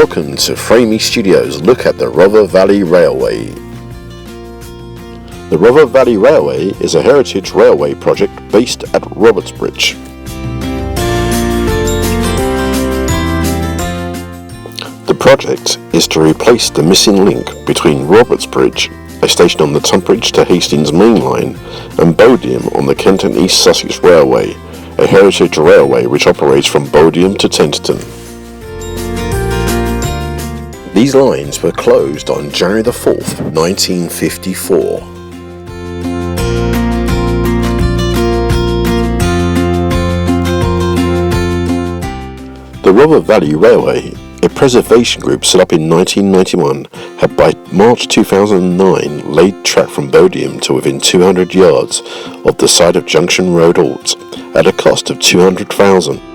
Welcome to Framey Studios' look at the Rother Valley Railway. The Rother Valley Railway is a heritage railway project based at Robertsbridge. The project is to replace the missing link between Robertsbridge, a station on the Tonbridge to Hastings mainline, and Bodiam on the Kent and East Sussex Railway, a heritage railway which operates from Bodiam to Tenterden. These lines were closed on January the 4th, 1954. The Rother Valley Railway, a preservation group set up in 1991, had by March 2009 laid track from Bodiam to within 200 yards of the site of Junction Road at a cost of $200,000.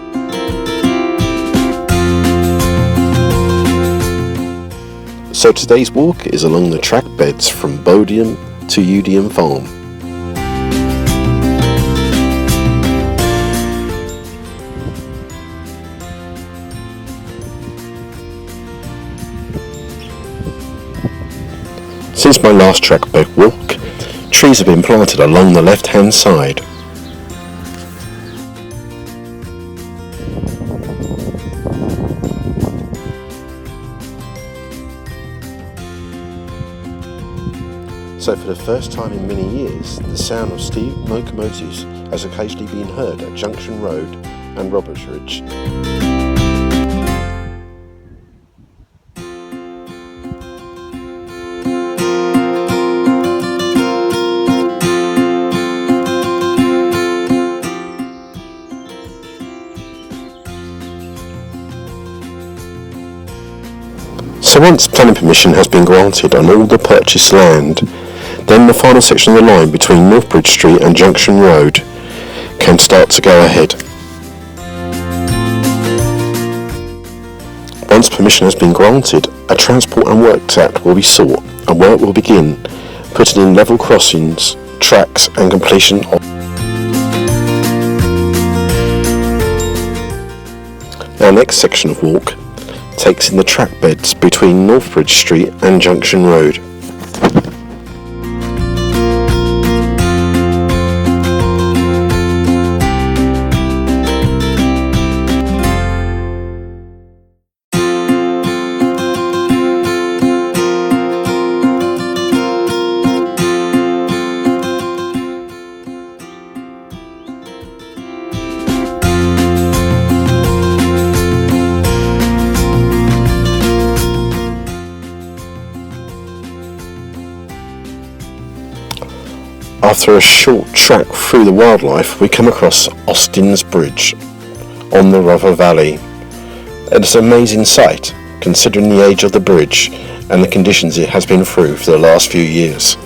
So today's walk is along the track beds from Bodiam to Bodiam Farm. Since my last track bed walk, trees have been planted along the left hand side. So for the first time in many years, the sound of steam locomotives has occasionally been heard at Junction Road and Robertsbridge. So once planning permission has been granted on all the purchased land, then the final section of the line between Northbridge Street and Junction Road can start to go ahead. Once permission has been granted, a Transport and Works Act will be sought and work will begin, putting in level crossings, tracks and completion of. Our next section of walk takes in the track beds between Northbridge Street and Junction Road. After a short track through the wildlife, we come across Austin's Bridge on the Rother Valley. It's an amazing sight, considering the age of the bridge and the conditions it has been through for the last few years.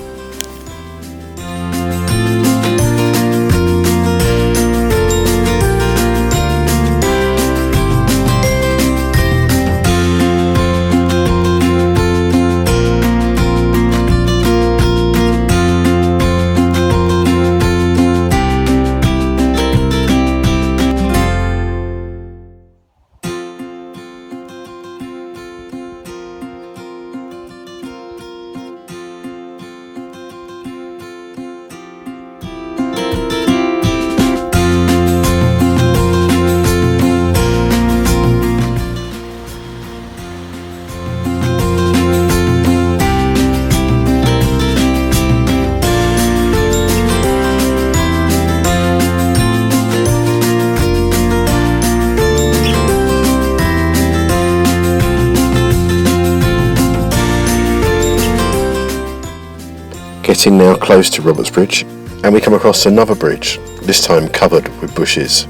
Getting now close to Robertsbridge, and we come across another bridge, this time covered with bushes.